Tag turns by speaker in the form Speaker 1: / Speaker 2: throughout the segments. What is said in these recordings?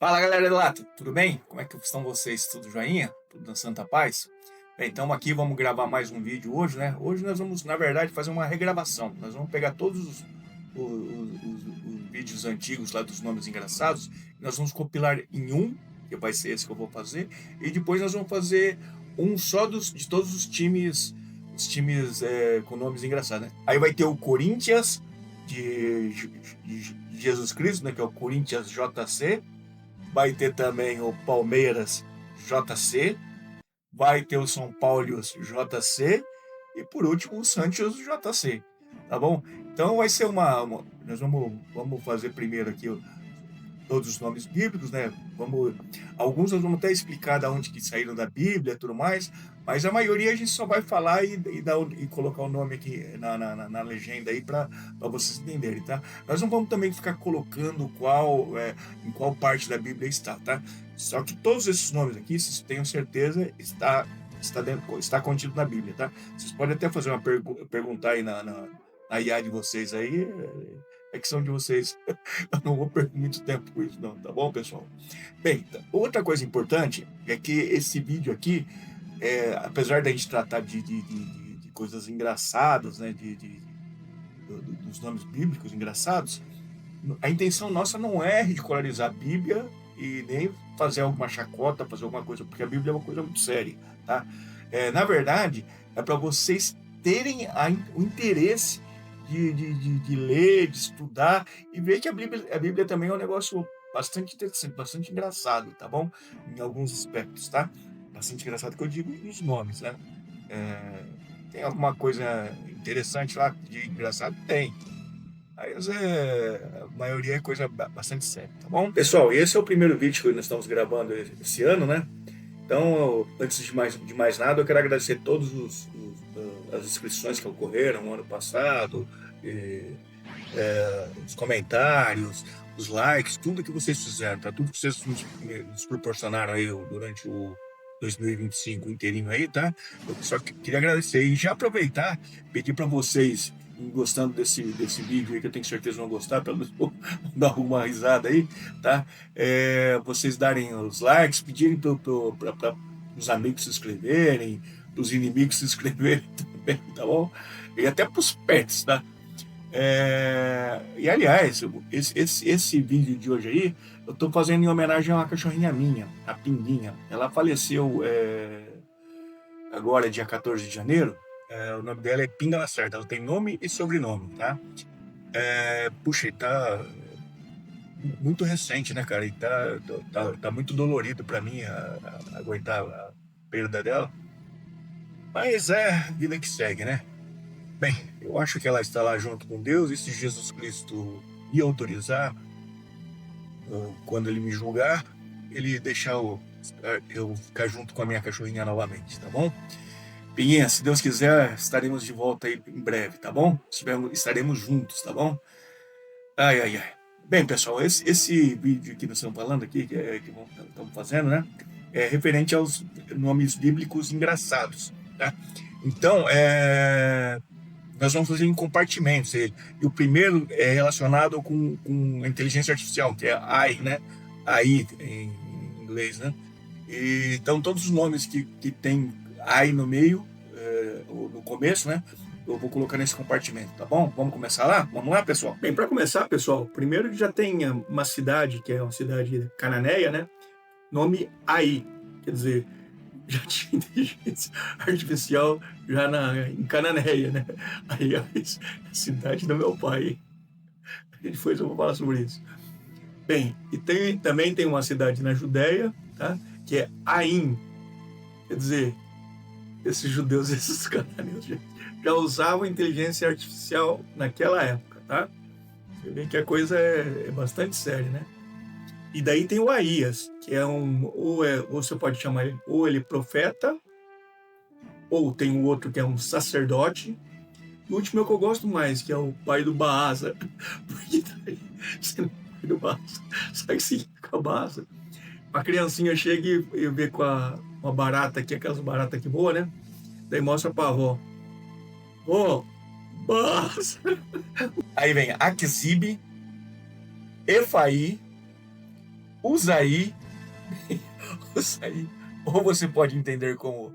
Speaker 1: Fala galera do Lato, tudo bem? Como é que estão vocês? Tudo joinha? Tudo na santa paz? Bem, então aqui vamos gravar mais um vídeo hoje, né? Hoje nós vamos, na verdade, fazer uma regravação. Nós vamos pegar todos os vídeos antigos lá dos nomes engraçados, e nós vamos compilar em um, que vai ser esse que eu vou fazer, e depois nós vamos fazer um só de todos os times com nomes engraçados, né? Aí vai ter o Corinthians de Jesus Cristo, né? Que é o Corinthians JC. Vai ter também o Palmeiras JC, vai ter o São Paulo JC e por último o Santos JC, tá bom? Então vai ser nós vamos fazer primeiro aqui todos os nomes bíblicos, né? Alguns nós vamos até explicar de onde que saíram da Bíblia e tudo mais, mas a maioria a gente só vai falar e colocar o nome aqui na legenda aí para vocês entenderem, tá? Nós não vamos também ficar colocando em qual parte da Bíblia está, tá? Só que todos esses nomes aqui, vocês tenham certeza, está contido na Bíblia, tá? Vocês podem até fazer uma pergunta aí na IA de vocês aí, é questão de vocês. Eu não vou perder muito tempo com isso, não, tá bom, pessoal? Bem, outra coisa importante é que esse vídeo aqui, apesar da gente tratar de coisas engraçadas, né, dos nomes bíblicos engraçados, a intenção nossa não é ridicularizar a Bíblia e nem fazer alguma chacota, fazer alguma coisa, porque a Bíblia é uma coisa muito séria, tá? Na verdade, é para vocês terem o interesse de ler, de estudar e ver que a Bíblia também é um negócio bastante interessante, bastante engraçado, tá bom? Em alguns aspectos, tá? Bastante engraçado que eu digo nos nomes, né? Tem alguma coisa interessante lá de engraçado? Tem. Mas a maioria é coisa bastante séria, tá bom? Pessoal, esse é o primeiro vídeo que nós estamos gravando esse ano, né? Então, antes de mais nada, eu quero agradecer todas as inscrições que ocorreram no ano passado, os comentários, os likes, tudo que vocês fizeram, tá? Tudo que vocês nos proporcionaram aí durante o 2025 inteirinho aí, tá? Eu só queria agradecer e já aproveitar, pedir para vocês, gostando desse vídeo aí, que eu tenho certeza vão gostar, pelo menos vou dar uma risada aí, tá? Vocês darem os likes, pedirem para os amigos se inscreverem, para os inimigos se inscreverem também, tá bom? E até para os pets, tá? E aliás, esse vídeo de hoje aí, eu estou fazendo em homenagem a uma cachorrinha minha, a Pinguinha. Ela faleceu agora, dia 14 de janeiro. O nome dela é Pinga Lacerda, ela tem nome e sobrenome, tá? Puxa, e tá muito recente, né, cara? E tá muito dolorido para mim aguentar a perda dela. Mas é vida que segue, né? Bem, eu acho que ela está lá junto com Deus, e se Jesus Cristo ia autorizar, quando ele me julgar, ele deixar eu ficar junto com a minha cachorrinha novamente, tá bom? Pinguinha, se Deus quiser, estaremos de volta aí em breve, tá bom? Estaremos juntos, tá bom? Ai, ai, ai. Bem, pessoal, esse vídeo que nós estamos falando aqui, que estamos fazendo, né? É referente aos nomes bíblicos engraçados, tá? Então, nós vamos fazer em compartimentos ele. E o primeiro é relacionado com a inteligência artificial, que é AI, né? AI em inglês, né? Então, todos os nomes que tem AI no meio, no começo, né? Eu vou colocar nesse compartimento, tá bom? Vamos começar lá? Vamos lá, pessoal? Bem, para começar, pessoal, primeiro já tem uma cidade, que é uma cidade cananeia, né? Nome AI, quer dizer, já tinha inteligência artificial já em Cananéia, né? Aí a cidade do meu pai. Depois eu vou falar sobre isso. Bem, e também tem uma cidade na Judéia, tá? Que é Ain. Quer dizer, esses judeus, esses cananeus já usavam inteligência artificial naquela época, tá? Você vê que a coisa é bastante séria, né? E daí tem o Aías, que é ou você pode chamar ele, ou ele profeta, ou tem o outro que é um sacerdote. O último é o que eu gosto mais, que é o pai do Baasa. Porque daí, sendo pai do Baasa, sabe o que significa Baasa? A criancinha chega e vê com uma barata aqui, aquelas baratas que voam, né? Daí mostra pra avó. Ó, Baasa. Aí vem Aquisibe, Efaí, Usaí, Usaí, ou você pode entender como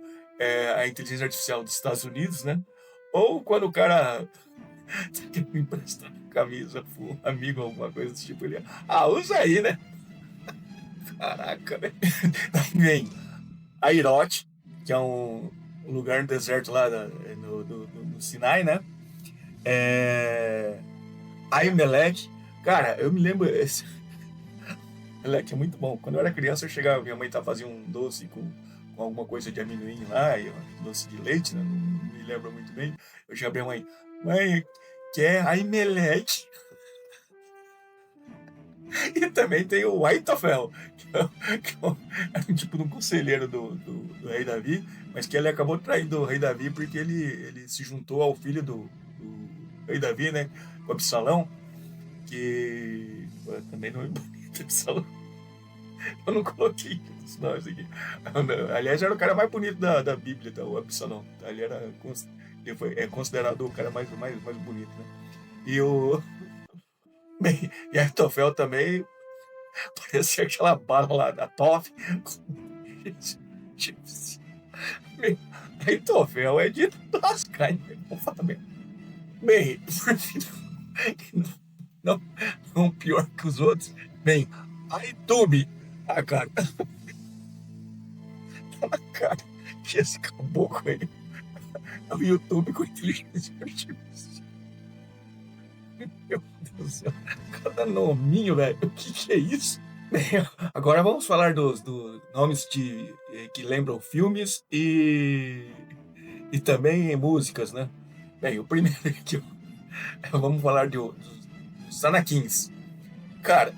Speaker 1: a inteligência artificial dos Estados Unidos, né? Ou quando o cara quer me emprestar camisa pro um amigo, alguma coisa do tipo, ele, usa aí, né? Caraca, né? Daí vem Airote, que é um lugar no deserto lá no Sinai, né? Ahimelech. Cara, eu me lembro. Esse Ahimelech é muito bom. Quando eu era criança, eu chegava, minha mãe fazia um doce com alguma coisa de amendoim lá, e doce de leite, né? Não me lembro muito bem. Eu chegava pra minha mãe, que é Ahimelech. E também tem o Aitofel, era um tipo de um conselheiro do rei Davi, mas que ele acabou traindo o rei Davi porque ele se juntou ao filho do rei Davi, né? Com Absalão, que também não é bonito, Absalão. Eu não coloquei os nomes aqui. Aliás, era o cara mais bonito da Bíblia, tá? O Absalão. Ele é considerado o cara mais bonito, né? E o. Bem, e Aitofel também parecia aquela bala lá da Toff. Aitofel é de lascar, vamos falar mesmo. Bem, não pior que os outros. Bem, a YouTube. Cara. Tá na cara que esse caboclo aí é o YouTube com inteligência artificial. Meu Deus do céu. Cada nominho, velho. O que é isso? Bem, agora vamos falar dos nomes que lembram filmes e também músicas, né? Bem, o primeiro que vamos falar dos Anakins. Cara,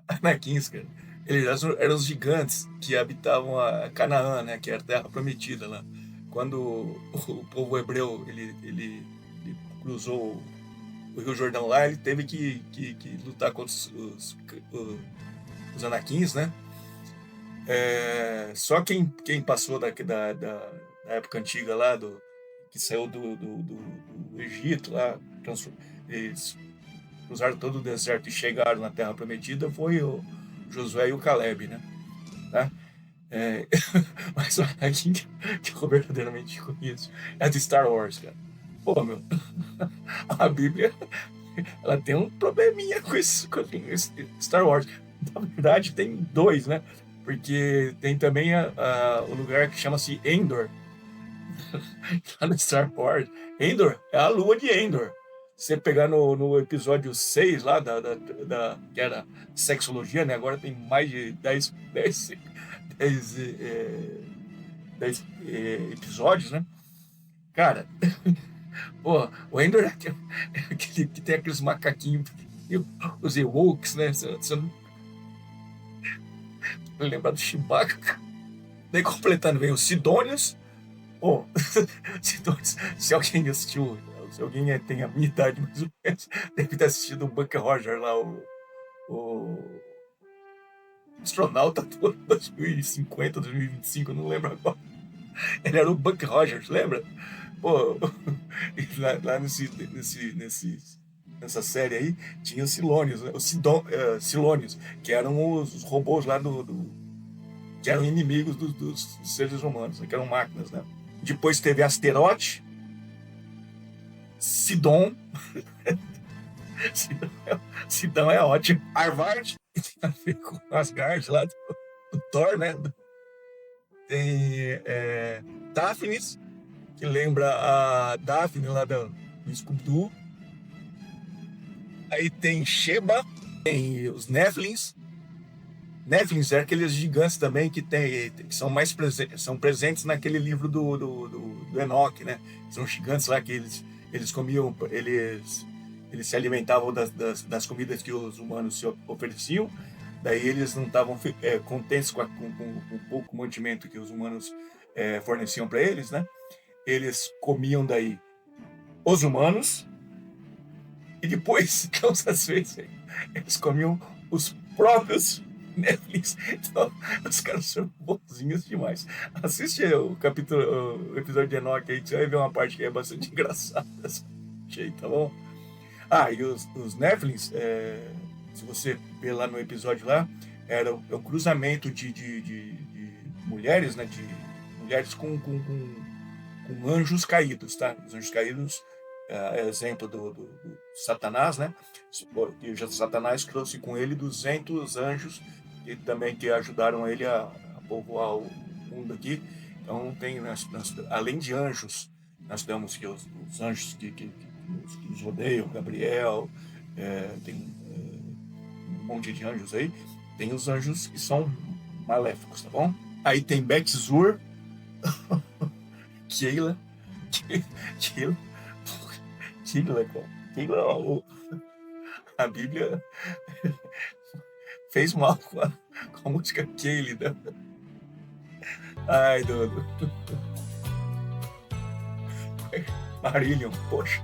Speaker 1: Anakins, cara, eles eram os gigantes que habitavam a Canaã, né? Que era a terra prometida lá. Quando o povo hebreu ele cruzou o Rio Jordão lá, ele teve que lutar contra os Anakins, né? Só quem passou da época antiga lá, que saiu do Egito lá, eles cruzaram todo o deserto e chegaram na Terra Prometida, foi o Josué e o Caleb, né? Tá? Mas o Anakin que eu verdadeiramente conheço é de Star Wars, cara. Pô, meu, a Bíblia ela tem um probleminha com esse Star Wars. Na verdade, tem dois, né? Porque tem também o lugar que chama-se Endor, lá no Star Wars. Endor é a lua de Endor. Se você pegar no episódio 6 lá, que era sexologia, né? Agora tem mais de 10 episódios, né? Cara, pô, o Endor é aquele que tem aqueles macaquinhos, os Ewoks, né? Você não lembra do Chewbacca? Daí completando vem os Sidônios. Pô, Sidônios, se alguém assistiu, se alguém tem a minha idade mais ou menos, deve ter assistido o Buck Rogers lá, o astronauta do 2050, 2025, não lembro agora. Ele era o Buck Rogers, lembra? Pô, lá nessa série aí, tinha os Silônios, né? Silônios, que eram os robôs lá que eram inimigos dos seres humanos, né? Que eram máquinas, né? Depois teve Asterote, Sidon. Sidon é ótimo. Harvard, que tem a ver com Asgard lá do Thor, né? Tem Daphnis, que lembra a Daphne lá do Scooby-Doo. Aí tem Sheba, tem os Nephilims. Nephilims é aqueles gigantes também que são mais são presentes naquele livro do Enoch, né? São gigantes lá que eles comiam, eles se alimentavam das comidas que os humanos se ofereciam. Daí eles não estavam contentes com o pouco mantimento que os humanos forneciam para eles, né? Eles comiam daí os humanos e depois, não satisfeitos, eles comiam os próprios Netflix. Então, os caras são bonzinhos demais. Assiste o episódio de Enoch aí, que você vai ver uma parte que é bastante engraçada. Tá bom? E os Nephilims, se você ver lá no episódio lá, era o cruzamento de mulheres, né? De mulheres com anjos caídos, tá? Os anjos caídos é exemplo do Satanás, né? E já Satanás trouxe com ele 200 anjos e também que ajudaram ele a povoar o mundo aqui. Então tem, além de anjos, nós temos que os anjos que nos rodeiam, Gabriel, tem um monte de anjos aí. Tem os anjos que são maléficos, tá bom? Aí tem Betzur, Keila, Keila, Keila, a Bíblia fez mal com a música Keila, né? Ai, Dodo. Marillion, poxa.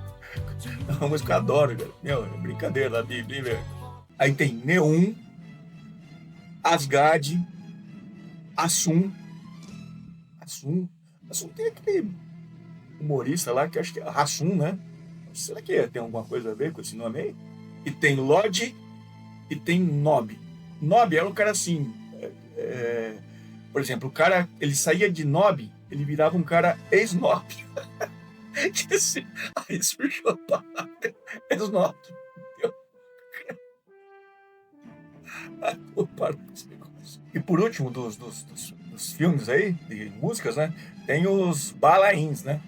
Speaker 1: É uma música que eu adoro, cara. Meu, é brincadeira da Bíblia, velho. Aí tem Neum, Asgard, Assum. Assum tem aquele humorista lá que acho que é Assum, né? Será que tem alguma coisa a ver com esse nome aí? E tem Lod e tem Nob. Nob era um cara assim. Por exemplo, o cara, ele saía de Nob, ele virava um cara ex-Nob. Aí surgiu a palavra ex-Nob. E por último, dos filmes aí, de músicas, né? Tem os Balaíns, né?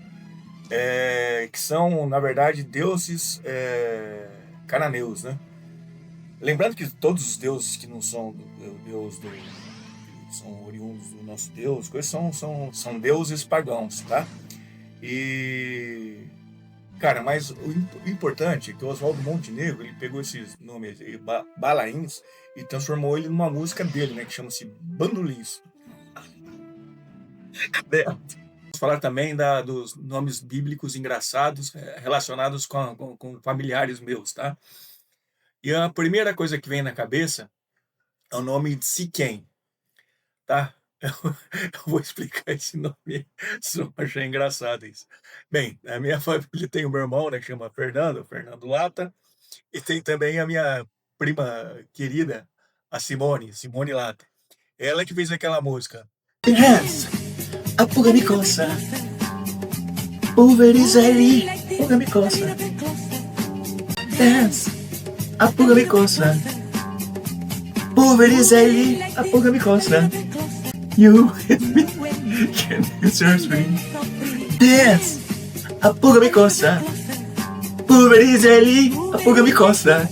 Speaker 1: Que são, na verdade, deuses cananeus, né? Lembrando que todos os deuses que não são Deus são oriundos do nosso Deus, coisas são deuses pagãos, tá? E cara, mas o importante é que o Oswaldo Montenegro ele pegou esses nomes Balaíns e transformou ele numa música dele, né? Que chama-se Bandolins. Vamos falar também dos nomes bíblicos engraçados relacionados com familiares meus, tá? E a primeira coisa que vem na cabeça é o nome de Siquém, tá? Eu vou explicar esse nome, vocês vão achar engraçado isso. Bem, a minha família tem o meu irmão, né, que chama Fernando Lata, e tem também a minha prima querida, a Simone Lata. Ela que fez aquela música. Yes, a pulga me coça, pulveriza ele, pulga me coça. Yes, a pulga me coça, pulveriza ele, a pulga me coça. You and me can search me. Dance, a pulga me coça. Pulveriza ele, a pulga me coça.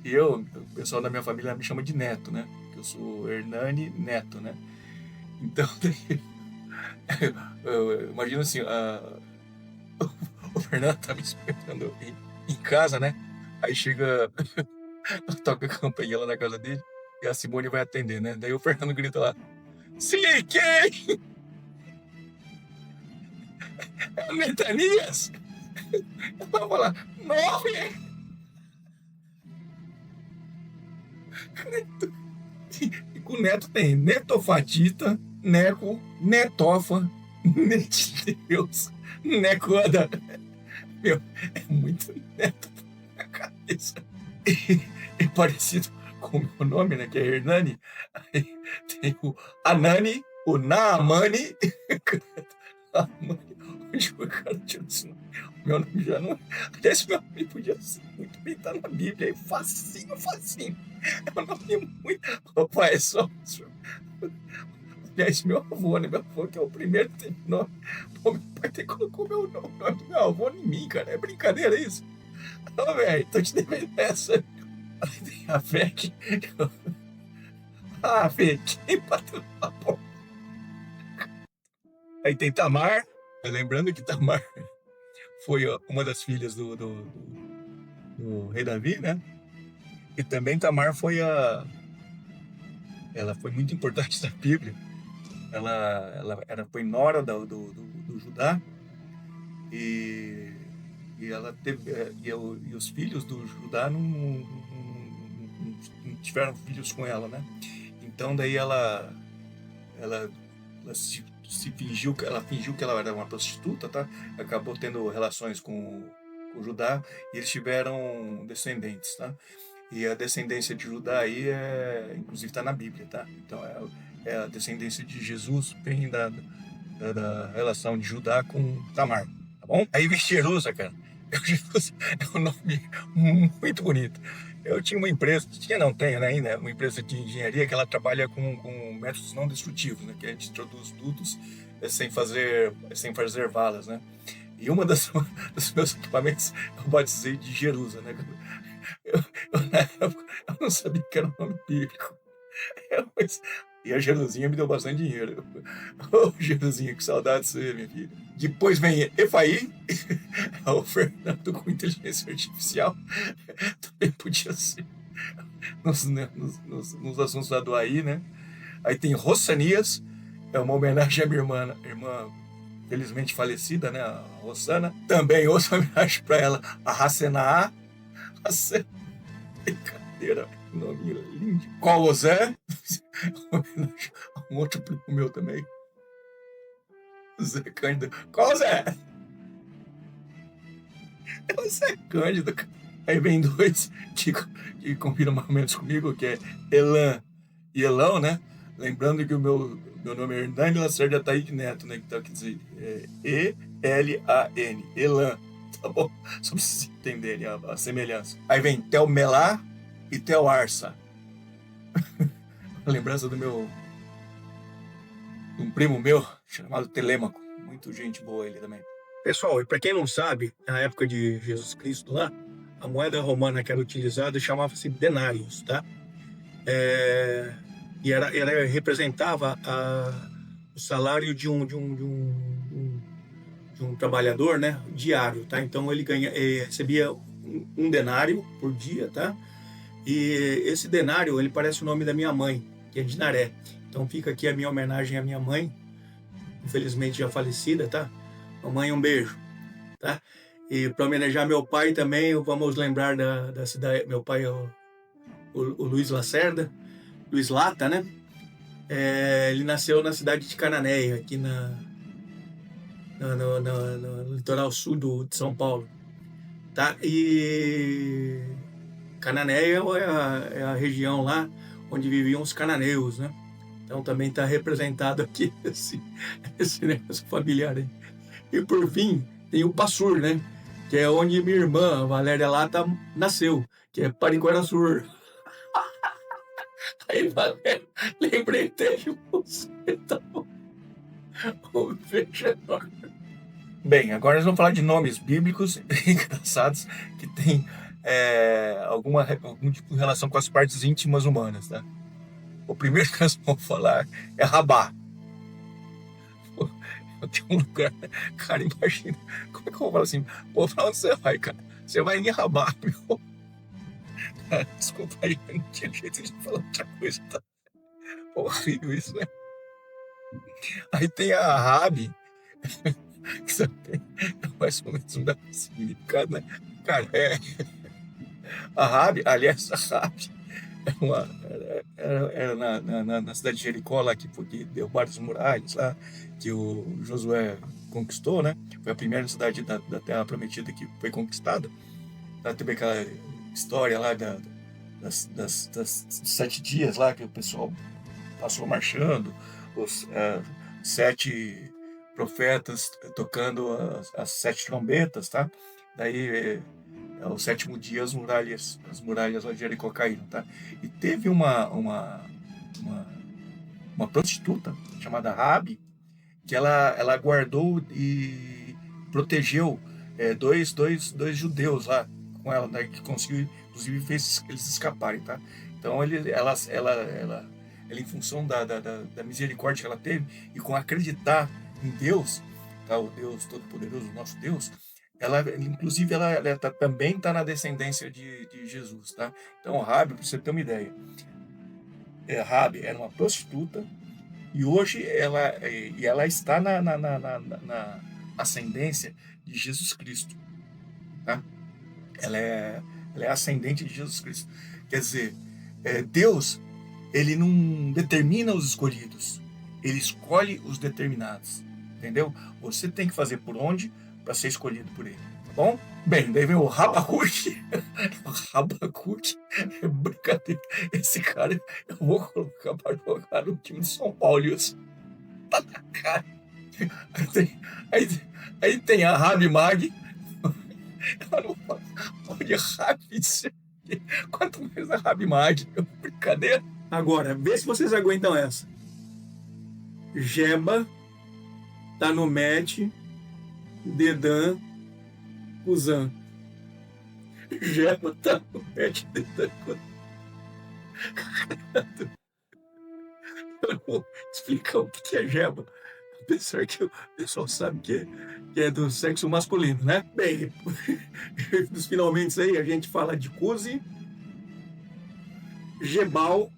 Speaker 1: E o pessoal da minha família me chama de Neto, né? Eu sou Hernani Neto, né? Então, imagina assim, o Fernando tá me esperando em casa, né? Aí chega, toca a campainha lá na casa dele e a Simone vai atender, né? Daí o Fernando grita lá, sim, quem? É o Netanias? Eu vou falar, 9! E com o Neto tem Netofatita, Neco, Netofa, Netideus, Necoda. Meu, é muito Neto na cabeça. E parecido com o meu nome, né, que é Hernani, aí tem o Anani, o Naamani, onde o cara tirou esse nome. O meu nome já não. Aliás, meu nome podia ser muito bem, tá na Bíblia aí, facinho. É um nome muito. Papai, é só. Aliás, meu avô, né? Meu avô, que é o primeiro que tem nome. Pô, meu pai até colocou meu nome do meu avô em mim, cara. É brincadeira isso? Ô, velho, tô te devendo essa. Aí tem a fé que. Ah, Fê, quem bateu na porta? Aí tem Tamar. Lembrando que Tamar foi uma das filhas do rei Davi, né? E também Tamar ela foi muito importante na Bíblia. Ela foi nora do Judá e E ela teve, e os filhos do Judá não tiveram filhos com ela, né? Então daí ela, ela se fingiu, ela fingiu que ela era uma prostituta, tá? Acabou tendo relações com Judá e eles tiveram descendentes, tá? E a descendência de Judá aí inclusive está na Bíblia, tá? Então é a descendência de Jesus, vem da relação de Judá com Tamar, tá bom? Aí vem Jerusa, cara. Jerusa é um nome muito bonito. Eu tinha uma empresa, não tenho, né, ainda, uma empresa de engenharia que ela trabalha com métodos não destrutivos, né, que a gente introduz dutos sem fazer valas, né. E uma dos meus equipamentos eu batizei de Jerusa, né. Na época, eu não sabia que era um nome bíblico. Mas, e a Jerusinha me deu bastante dinheiro. Ô, Jerusinha, que saudade de você, minha filha. Depois vem Efaí, o Fernando com inteligência artificial. Também podia ser nos assuntos lá do AI, né? Aí tem Rossanias, é uma homenagem à minha irmã felizmente falecida, né? A Rossana. Também outra homenagem para ela, a Racenaá. Brincadeira, nome lindo. Qual o Zé? Homenagem a um outro primo meu também. Zé Cândido. Qual o Zé? É o Zé Cândido. Aí vem dois que combinam mais ou menos comigo, que é Elan e Elão, né? Lembrando que o meu nome é Hernani Lacerda Ataíde Neto, né? Então, quer dizer, E-L-A-N, Elan, tá bom? Só pra vocês entenderem a semelhança. Aí vem Tel Melá e Tel Arsa. A lembrança de um primo meu chamado Telêmaco. Muito gente boa ele também. Pessoal, e para quem não sabe, na época de Jesus Cristo lá, a moeda romana que era utilizada chamava-se denários, tá? E ela representava o salário de um trabalhador, né, diário, tá? Então ele recebia um denário por dia, tá? E esse denário, ele parece o nome da minha mãe, que é Dinaré. Então fica aqui a minha homenagem à minha mãe, infelizmente já falecida, tá? Mamãe, um beijo, tá? E para homenagear meu pai também, vamos lembrar da cidade. Meu pai é o Luiz Lacerda, Luiz Lata, né? Ele nasceu na cidade de Cananéia, aqui no litoral sul de São Paulo, tá? E Cananéia é a região lá onde viviam os cananeus, né? Então também está representado aqui esse negócio familiar aí. E por fim, tem o Passur, né? Que é onde minha irmã, Valéria Lata, nasceu, que é Paringuaraçur. Aí, Valéria, lembrei até de você, tá bom? Um beijo enorme. Bem, agora nós vamos falar de nomes bíblicos engraçados que tem algum tipo de relação com as partes íntimas humanas, tá? O primeiro que nós vamos falar é Rabá. Tem um lugar, cara, imagina, como é que eu vou falar assim? Pô, pra onde você vai, cara? Você vai em Rabá, meu. Cara, desculpa aí, não tinha jeito de falar outra coisa, tá? Horrível isso, né? Aí tem a Rabi, que também é mais ou menos o mesmo significado, né? Cara, a Rabi, aliás, a Rabi era na cidade de Jericó, lá que derrubaram as muralhas lá, que o Josué conquistou, né? Foi a primeira cidade da Terra Prometida que foi conquistada. Tá, teve aquela história lá dos 7 dias lá que o pessoal passou marchando, os 7 profetas tocando as 7 trombetas, tá? Daí ao 7º dia as muralhas lá de Jericó caíram, tá? E teve uma prostituta chamada Rabi, que ela guardou e protegeu dois judeus lá com ela, né, que conseguiu, inclusive fez eles escaparem, tá? Então ela em função da misericórdia que ela teve e com acreditar em Deus, tá? O Deus Todo-Poderoso, o nosso Deus, inclusive também está na descendência de Jesus, tá? Então Rabi, para você ter uma ideia, Rabi era uma prostituta e hoje ela está na ascendência de Jesus Cristo. tá? Ela é ascendente de Jesus Cristo. Quer dizer, Deus, ele não determina os escolhidos, ele escolhe os determinados, entendeu? Você tem que fazer por onde para ser escolhido por ele, tá bom? Bem, daí vem o Rabacuque. O Rabacuque é brincadeira. Esse cara, eu vou colocar para jogar no time de São Paulo. Isso tá na cara. Aí tem a Rabi Mag. Olha, Rabi. Quanto mais a Rabi Mag. Brincadeira. Agora, vê se vocês aguentam essa. Jeba tá no match. Dedan. Kuzan. Jeba tá no match. Dedan. Eu não vou explicar o que é Jeba. Apesar que o pessoal sabe que é do sexo masculino, né? Bem, nos finalmente aí a gente fala de Kuzi, Jebal.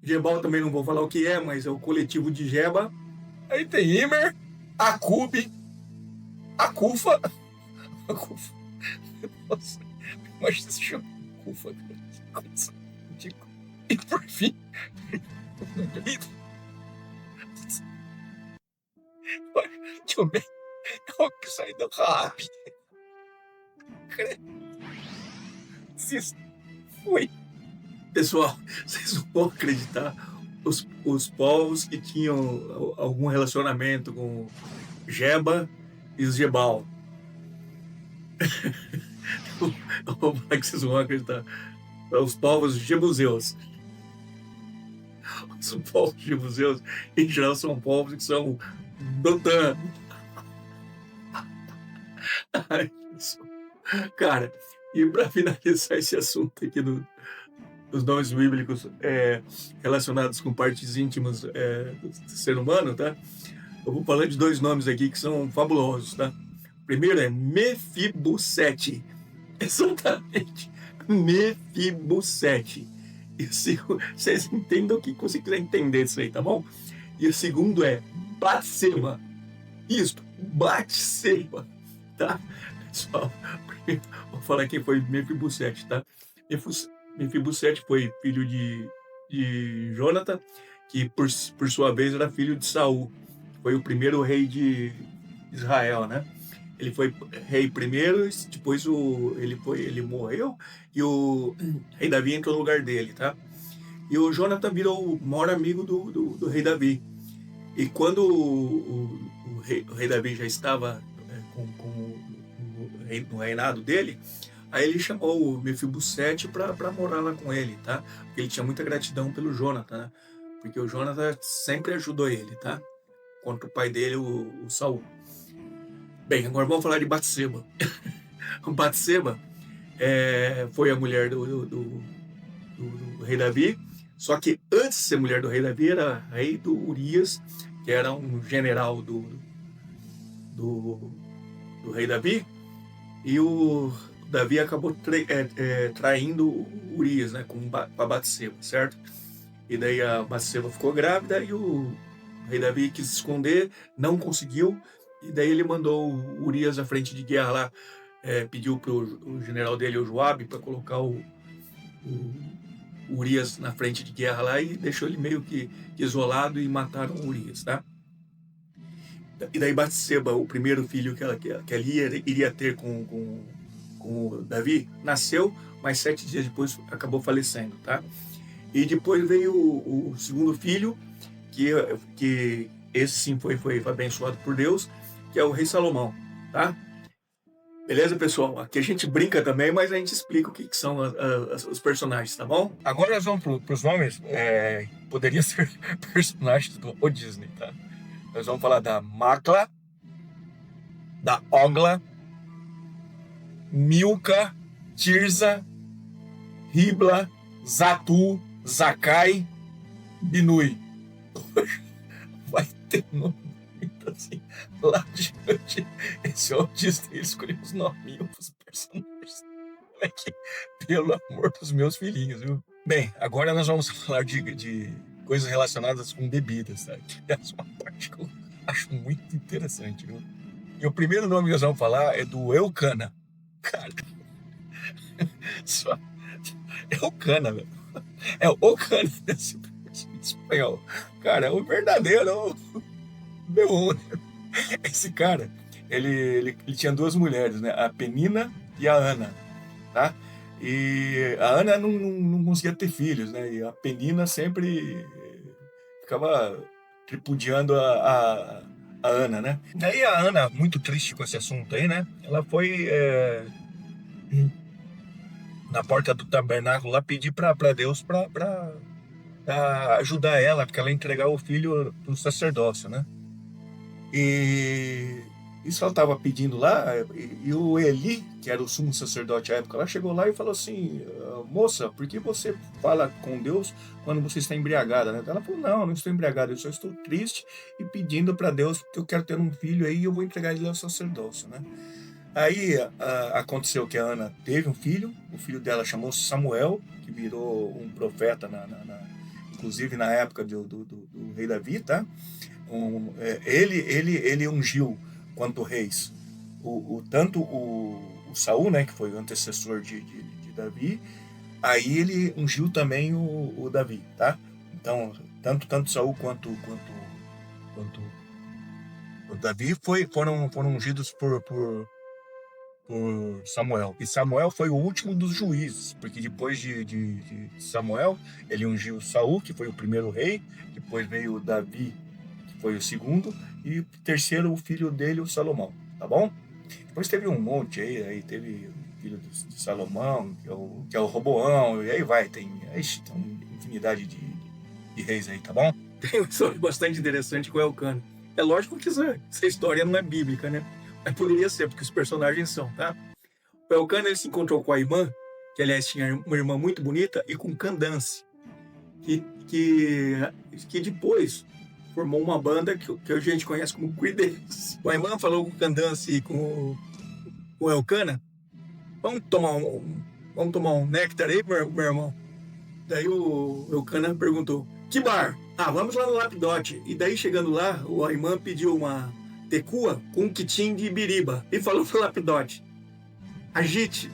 Speaker 1: Jebal também não vou falar o que é, mas é o coletivo de Jeba. Aí tem Imer, Akub, Akufa. Akufa. Nossa, mas se chama Akufa. E por fim, deixa eu ver. É o que sai do rap. Isso foi. Pessoal, vocês não vão acreditar. Os povos que tinham algum relacionamento com Jeba e os Jebal. Eu vou falar que vocês vão acreditar. Os povos jebuseus. Os povos jebuseus, em geral, são povos que são Dotan. Cara, e para finalizar esse assunto aqui dos nomes bíblicos relacionados com partes íntimas do ser humano, tá? Eu vou falar de 2 nomes aqui que são fabulosos, tá? O primeiro é Mefibosete. Exatamente. Mefibosete. E vocês entendam o que você quiser entender disso aí, tá bom? E o segundo é Batseba. Isso, Batseba, tá? Pessoal, vou falar quem foi Mefibosete, tá? Mefibosete foi filho de Jonathan, que por sua vez era filho de Saul. Foi o primeiro rei de Israel, né? Ele foi rei primeiro, depois ele morreu e o rei Davi entrou no lugar dele, tá? E o Jonathan virou o maior amigo do rei Davi. E quando o rei Davi já estava no reinado dele, aí ele chamou o Mefibosete para morar lá com ele, tá? Porque ele tinha muita gratidão pelo Jonathan, né? Porque o Jonathan sempre ajudou ele, tá? Contra o pai dele, o Saul. Bem, agora vamos falar de Batseba. Batseba foi a mulher do rei Davi, só que antes de ser mulher do rei Davi, era rei do Urias, que era um general do rei Davi, e o Davi acabou traindo o Urias, né, com a Batseba, certo? E daí a Batseba ficou grávida e o rei Davi quis se esconder, não conseguiu, e daí ele mandou o Urias à frente de guerra lá, pediu para o general dele, o Joabe, para colocar o Urias na frente de guerra lá e deixou ele meio que isolado e mataram o Urias, tá? E daí Batseba, o primeiro filho que ela iria ter com o Davi, nasceu, mas 7 dias depois acabou falecendo, tá? E depois veio o segundo filho, que esse sim foi abençoado por Deus, que é o rei Salomão, tá? Beleza, pessoal? Aqui a gente brinca também, mas a gente explica o que são os personagens, tá bom? Agora nós vamos para os nomes. Poderia ser personagens do Walt Disney, tá? Nós vamos falar da Makla, da Ogla, Milka, Tirza, Ribla, Zatu, Zakai, Binui. Vai ter nome assim, lá adiante. Esse é o Disney, escolheu os nominhos pros personagens. Pelo amor dos meus filhinhos, viu? Bem, agora nós vamos falar de coisas relacionadas com bebidas, tá? Que é uma parte que eu acho muito interessante, viu? E o primeiro nome que nós vamos falar é do Eucana, Cara, só, é o Cana, velho. É o Cana desse espanhol. Cara, é o verdadeiro demônio. Esse cara, ele tinha duas mulheres, né? A Penina e a Ana, tá? E a Ana não conseguia ter filhos, né? E a Penina sempre ficava tripudiando a Ana, né? Daí a Ana, muito triste com esse assunto aí, né? Ela foi na porta do tabernáculo lá pedir para Deus para ajudar ela, porque ela ia entregar o filho pro sacerdócio, né? E isso ela estava pedindo lá, e o Eli, que era o sumo sacerdote à época, ela chegou lá e falou assim: moça, por que você fala com Deus quando você está embriagada, né? Ela falou: não estou embriagada, eu só estou triste e pedindo para Deus porque eu quero ter um filho aí e eu vou entregar ele ao sacerdócio, né? Aí aconteceu que a Ana teve um filho, o filho dela chamou-se Samuel, que virou um profeta, inclusive na época do rei Davi, tá? Ele ungiu quanto reis tanto o Saul, né, que foi o antecessor de Davi, aí ele ungiu também o Davi, tá? Então tanto Saul quanto o Davi foram ungidos por Samuel. E Samuel foi o último dos juízes, porque depois de Samuel, ele ungiu Saul, que foi o primeiro rei, depois veio Davi, que foi o segundo, e o terceiro, o filho dele, o Salomão, tá bom? Depois teve um monte aí teve o filho de Salomão, que é o Roboão, e aí vai, tem uma infinidade de reis aí, tá bom?
Speaker 2: Tem uma história bastante interessante com o Elcano. É lógico que essa história não é bíblica, né? Mas poderia ser, porque os personagens são, tá? O Elcano, ele se encontrou com a irmã, que aliás tinha uma irmã muito bonita, e com Candace, que depois formou uma banda que a gente conhece como Creedence. A irmã falou com o Candace e com o Elcana: vamos tomar um néctar aí, meu irmão? Daí o Elcana perguntou: que bar? Ah, vamos lá no Lapidote. E daí, chegando lá, a irmã pediu uma tecua com um quitim de ibiriba e falou pro Lapidote: agite.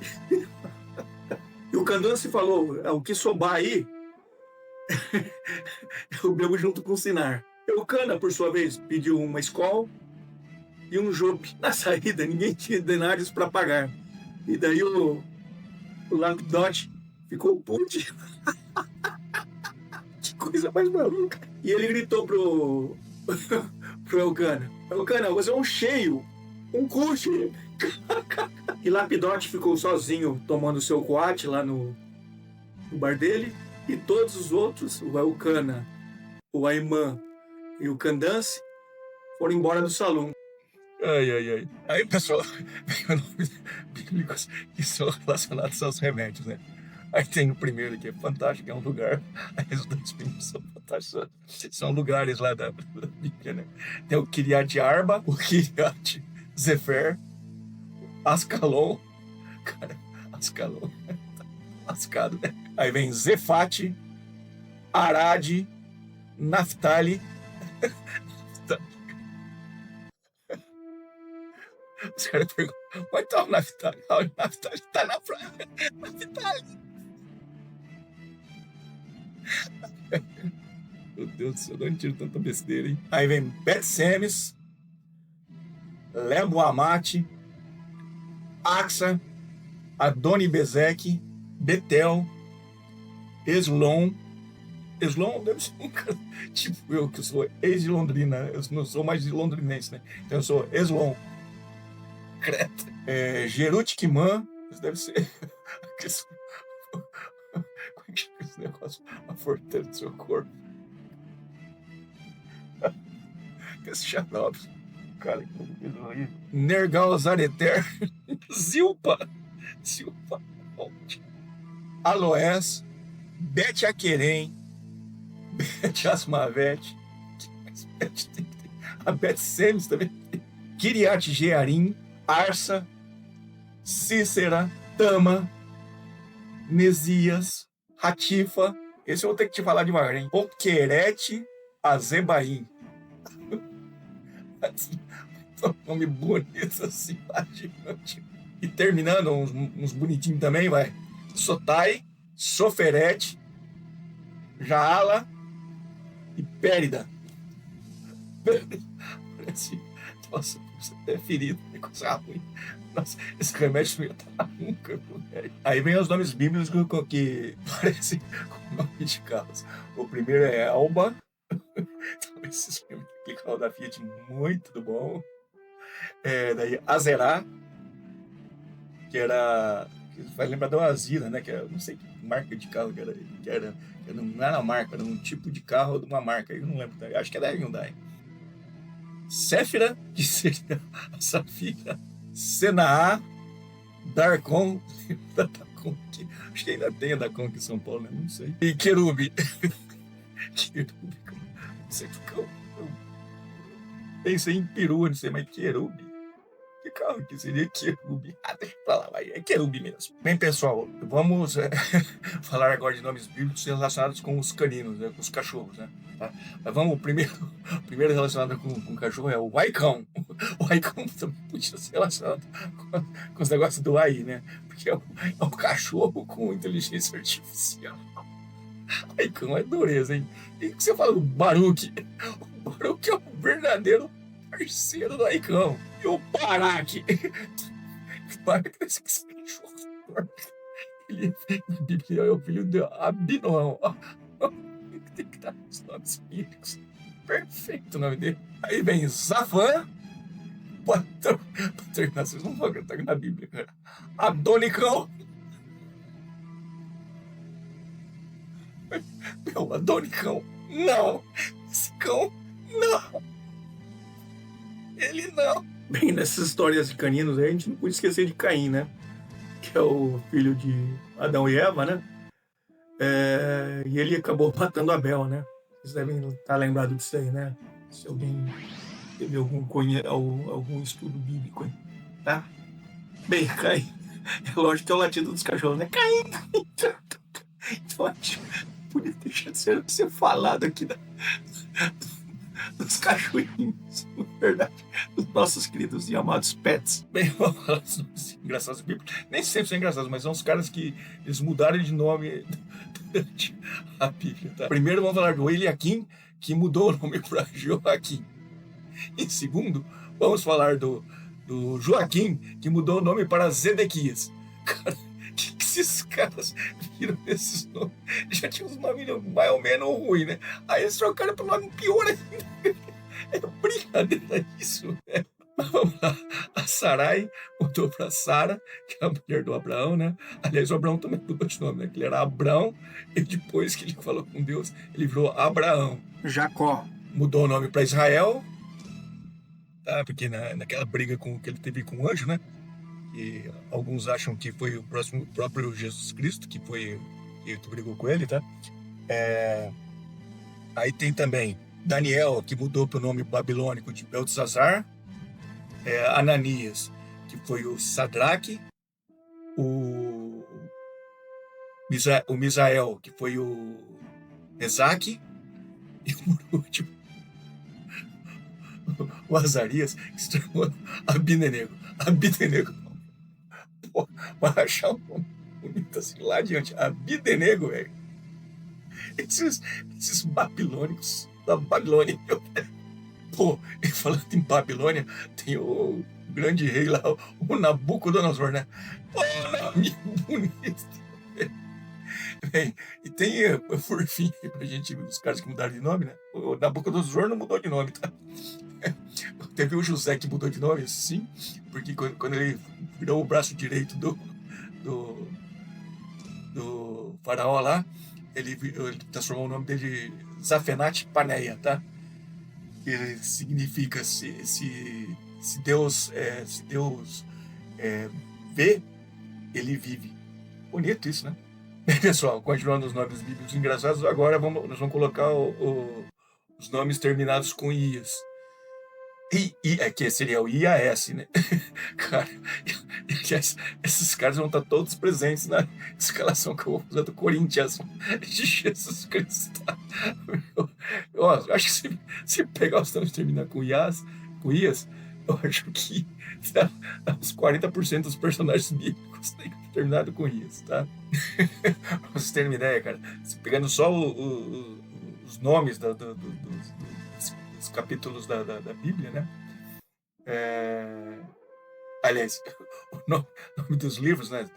Speaker 2: E o Candace falou: o que sobar aí, eu bebo junto com o Sinar. E o Cana, por sua vez, pediu uma Skol e um chopp. Na saída, ninguém tinha denários para pagar. E daí o Lapidote ficou puto. Que coisa mais maluca. E ele gritou pro Elcana: Elcana, você é um cheio, um cuche. E Lapidote ficou sozinho tomando seu coate lá no bar dele, e todos os outros, o Elcana, o Aimã e o Candace, foram embora do salão.
Speaker 1: Ai. Aí, pessoal, bíblicos que são relacionados aos remédios, né? Aí tem o primeiro, que é fantástico, é um lugar. Aí os dois primeiros são fantásticos, são lugares lá da Bíblia, né? Tem o Kiriat Arba, o Kiriat Zefer, Ascalon. Cara, Ascalon tá lascado, né? Aí vem Zefate, Arade, Naftali. Os caras perguntam: onde tá o Naftali? O Naftali tá na praia. Naftali. Meu Deus do céu, de onde tiro tanta besteira, hein? Aí vem Bet-Semes, Lebo Amate, Axa, Adoni Bezek, Betel, Eslon. Eslon deve ser um cara tipo eu, que eu sou ex de Londrina, eu não sou mais de londrinense, né? Então eu sou Eslon. Creta. Jerutikimã, isso deve ser. Como é que é esse negócio? A fortaleza do seu corpo. Esse xarope. Cara, que coisa horrível. Nergal Zareter. Zilpa. Aloés. Bete Aquerem. Bete Asmavete. A Bete Semes também. Kiriat Jearim. Arsa. Cícera. Tama. Mesias. Ratifa. Esse eu vou ter que te falar devagarinho. Oquerete Azebaim. Nome bonito assim, lá gigante.
Speaker 2: E terminando, uns bonitinhos também, vai. Sotai, Soferet, Jaala e Périda. Parece... Nossa, você é ferido, é coisa ruim. Nossa, esse remédio não ia estar nunca, velho. Aí vem os nomes bíblicos que parecem com nome de carros. O primeiro é Alba. Então, esses filmes que carro da Fiat, muito bom. Daí Azerá, que era... Vai lembrar da Azira, né? Que era, não sei que marca de carro que era não era uma marca, era um tipo de carro de uma marca. Eu não lembro, acho que era a Hyundai. Séfira, que seria a Safira. Senaá, Darcon, acho que ainda tem a Darcon aqui em São Paulo, né? Não sei. E Querube. Querube, não sei porque eu pensei em perua, não sei, mas Querube. Que carro que seria Querube? Deixa pra lá, vai. É Querube mesmo. Bem, pessoal, vamos falar agora de nomes bíblicos relacionados com os caninos, né? Com os cachorros, né? Tá? Mas vamos, o primeiro relacionado com cachorro é o Waicão. O Waicão também podia ser relacionado com os negócios do AI, né? Porque é um cachorro com inteligência artificial. Waicão é dureza, hein? E o que você fala do Baruque? O Baruque é o verdadeiro parceiro do Waicão. E o Baraque. O Baraque é esse cachorro. Ele é o filho de Abinoão. Tem que dar os nomes bíblicos. Perfeito o nome dele. Aí vem Zafã. Pra terminar, vocês não vão acreditar na Bíblia, cara. Adonicão. Meu, Adonicão. Não. Esse cão, não. Ele não. Bem, nessas histórias de caninos aí, a gente não pode esquecer de Caim, né? Que é o filho de Adão e Eva, né? E ele acabou matando Abel, né? Vocês devem estar lembrados disso aí, né? Se alguém teve algum estudo bíblico aí, tá? Bem, Caim, é lógico que é o latido dos cachorros, né? Caim, Caim. Então, a gente podia deixar de ser falado aqui dos cachorrinhos, na verdade, dos nossos queridos e amados pets. Bem, vamos falar dos nomes engraçados bíblicos. Nem sempre são engraçados, mas são os caras que eles mudaram de nome durante a Bíblia, tá? Primeiro vamos falar do Eliakim, que mudou o nome para Joaquim. Em segundo, vamos falar do Joaquim, que mudou o nome para Zedequias. Cara, que esses caras viram esses nomes? Já tinha uns nomes mais ou menos ruins, né? Aí eles trocaram para um nome pior ainda. É brincadeira isso, né? Mas vamos lá. A Sarai mudou para Sara, que é a mulher do Abraão, né? Aliás, o Abraão também mudou de nome, né? Que ele era Abrão, e depois que ele falou com Deus, ele virou Abraão.
Speaker 3: Jacó
Speaker 2: mudou o nome para Israel, tá? Porque naquela briga que ele teve com o anjo, né? E alguns acham que foi o próprio Jesus Cristo que brigou com ele, tá? Aí tem também Daniel, que mudou para o nome babilônico de Beltesazar, Ananias, que foi o Sadraque, o Misael, que foi o Mesaque, e por último o Azarias, que se tornou Abidenego. Pô, vai achar um nome bonito assim lá adiante. Abidenego, velho. Esses babilônicos da Babilônia. Pô, e falando em Babilônia, tem o grande rei lá, o Nabucodonosor, né? Pô, nome bonito. Bem, e tem, por fim, pra gente, os caras que mudaram de nome, né? O Nabucodonosor não mudou de nome, tá? Teve o José que mudou de nome, sim, porque quando ele virou o braço direito do faraó lá, ele transformou o nome dele de Zafenat Paneia, tá? Que significa se Deus vê, ele vive. Bonito isso, né? Bem, pessoal, continuando os nomes bíblicos engraçados, agora nós vamos colocar os nomes terminados com Ias. Que seria o IAS, né? Cara, esses caras vão estar todos presentes na escalação que eu vou fazer do Corinthians de Jesus Cristo. Eu acho que se pegar os nomes e terminar com IAS, Eu acho que uns 40% dos personagens bíblicos têm terminado com isso, tá? Pra vocês terem uma ideia, cara. Pegando só os nomes dos capítulos da Bíblia, né? Aliás, o nome dos livros, né?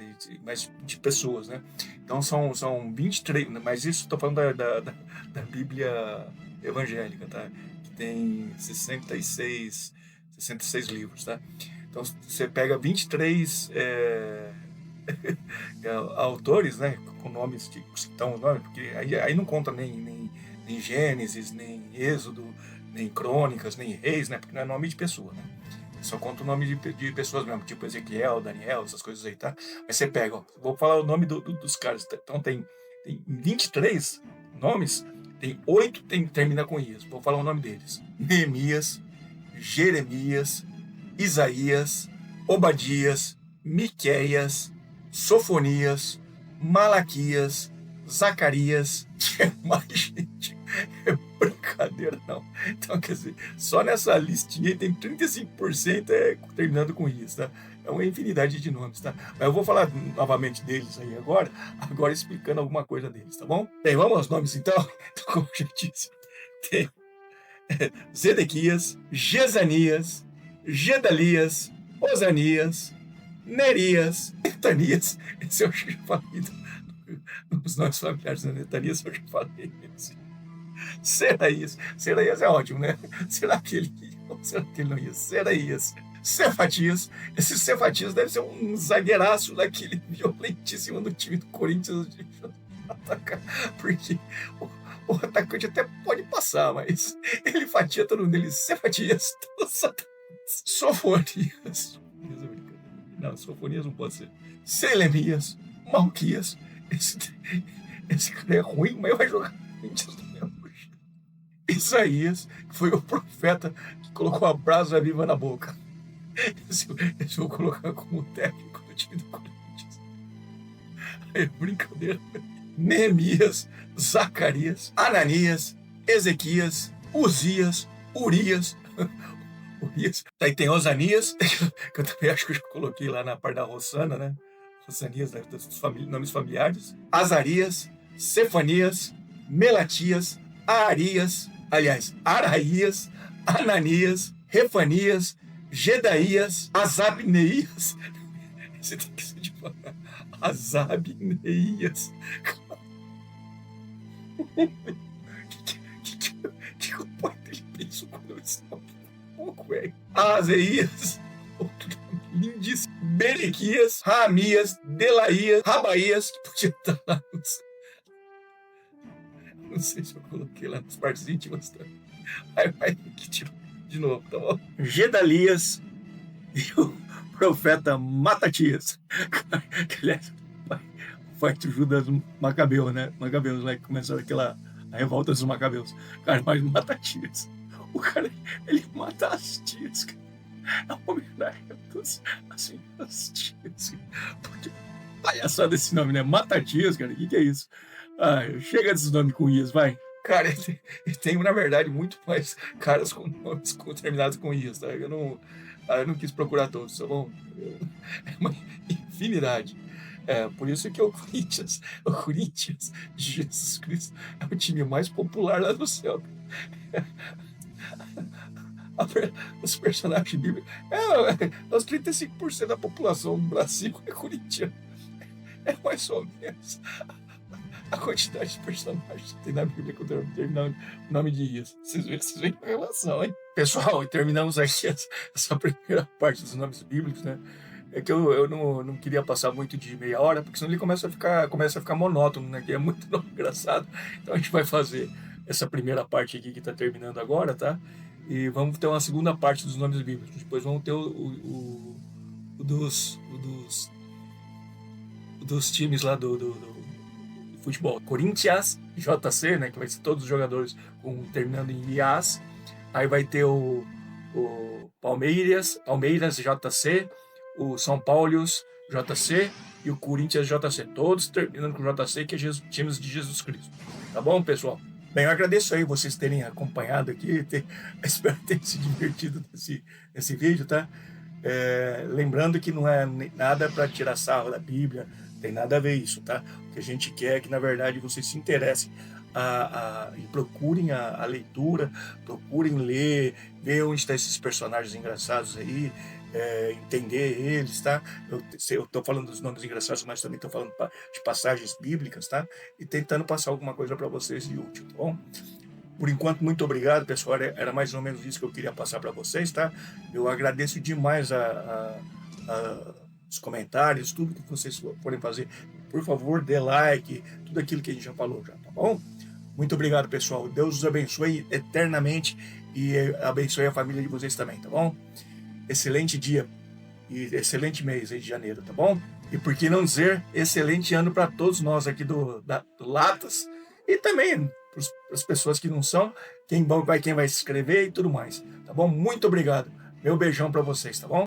Speaker 2: Mas de pessoas, né? Então são 23, mas isso estou falando da Bíblia evangélica, tá? Que tem 66 livros, tá? Então você pega 23 autores, né? Com nomes que citam os nomes, porque aí não conta nem Gênesis, nem Êxodo, nem Crônicas, nem Reis, né? Porque não é nome de pessoa, né? Só conta o nome de pessoas mesmo, tipo Ezequiel, Daniel, essas coisas aí, tá? Mas você pega, ó, vou falar o nome dos caras. Então tem 23 nomes, tem 8 termina com Ias. Vou falar o nome deles: Neemias, Jeremias, Isaías, Obadias, Miqueias, Sofonias, Malaquias, Zacarias. Mais gente. É brincadeira, não. Então, quer dizer, só nessa listinha aí tem 35% terminando com isso, tá? É uma infinidade de nomes, tá? Mas eu vou falar novamente deles aí agora explicando alguma coisa deles, tá bom? Bem, vamos aos nomes então? Então, como eu já disse, tem Zedequias, Jezanias, Gedalias, Osanias, Nerias, Netanias. Esse eu já falei nos nomes familiares, né? Netanias eu já falei. Seraías é ótimo, né? Será que ele não ia? Seraías. Cefatias. Esse Cefatias deve ser um zagueiraço daquele violentíssimo do time do Corinthians de atacar, porque o atacante até pode passar, mas ele fatia todo mundo. Ele Cefatias. Sofonias. Não, Sofonias não pode ser. Selemias. Malquias. Esse cara é ruim, mas vai jogar Corinthians do mesmo. Isaías, que foi o profeta que colocou a brasa viva na boca. Esse eu vou colocar como técnico do time do Corinthians. É brincadeira. Neemias, Zacarias, Ananias, Ezequias, Uzias, Urias. Aí tem Osanias, que eu também acho que eu já coloquei lá na parte da Rossana, né? Rossanias, né? Dos nomes familiares. Azarias, Cefanias, Melatias, Araías, Ananias, Refanias, Gedaías, Azabneias. Você tem que ser de falar. Azabneias. Que o pai dele pensou quando eu estava um pouco, velho? Azeias, lindíssimo. Berequias, Ramias, Delaías, Rabaías, que podia estar lá não sei se eu coloquei lá nas partes íntimas. Tá? Aí vai aqui de novo, tá bom? Gedalias e o profeta Matatias. Que, aliás, o pai do Judas Macabeu, né? Macabeus, né? Que começou a revolta dos Macabeus. Cara, mas Matatias. O cara, ele mata as tias, cara. É uma homenagem assim, as tias. Porque palhaçada esse nome, né? Matatias, cara. O que é isso? Chega desses nomes com Ias, vai. Cara, ele tem, na verdade, muito mais caras com nomes terminados com Ias, tá? Eu não quis procurar todos, tá bom? É uma infinidade. Por isso que o Corinthians de Jesus Cristo é o time mais popular lá do céu. Os personagens bíblicos. Os 35% da população do Brasil é corintiano. É mais ou menos a quantidade de personagens que tem na Bíblia quando eu terminar o nome de Ias. Vocês veem a relação, hein? Pessoal, e terminamos aqui essa primeira parte dos nomes bíblicos, né? É que eu não queria passar muito de meia hora, porque senão ele começa a ficar monótono, né? Que é muito engraçado. Então a gente vai fazer essa primeira parte aqui que está terminando agora, tá? E vamos ter uma segunda parte dos nomes bíblicos. Depois vamos ter o dos times lá do futebol. Corinthians, JC, né? Que vai ser todos os jogadores terminando em IAS. Aí vai ter o Palmeiras JC, o São Paulo JC e o Corinthians JC. Todos terminando com JC, que é times de Jesus Cristo. Tá bom, pessoal? Bem, eu agradeço aí vocês terem acompanhado aqui, espero ter se divertido nesse vídeo, tá? Lembrando que não é nada para tirar sarro da Bíblia, não tem nada a ver isso, tá? O que a gente quer é que, na verdade, vocês se interessem e procurem a leitura, procurem ler, ver onde estão esses personagens engraçados aí, entender eles, tá? Eu tô falando dos nomes engraçados, mas também tô falando de passagens bíblicas, tá? E tentando passar alguma coisa para vocês de útil, tá bom? Por enquanto, muito obrigado, pessoal. Era mais ou menos isso que eu queria passar para vocês, tá? Eu agradeço demais os comentários, tudo que vocês forem fazer. Por favor, dê like, tudo aquilo que a gente já falou já, tá bom? Muito obrigado, pessoal. Deus os abençoe eternamente e abençoe a família de vocês também, tá bom? Excelente dia e excelente mês aí de janeiro, tá bom? E por que não dizer excelente ano para todos nós aqui do Latas e também para as pessoas que não são, quem vai se inscrever e tudo mais, tá bom? Muito obrigado. Meu beijão para vocês, tá bom?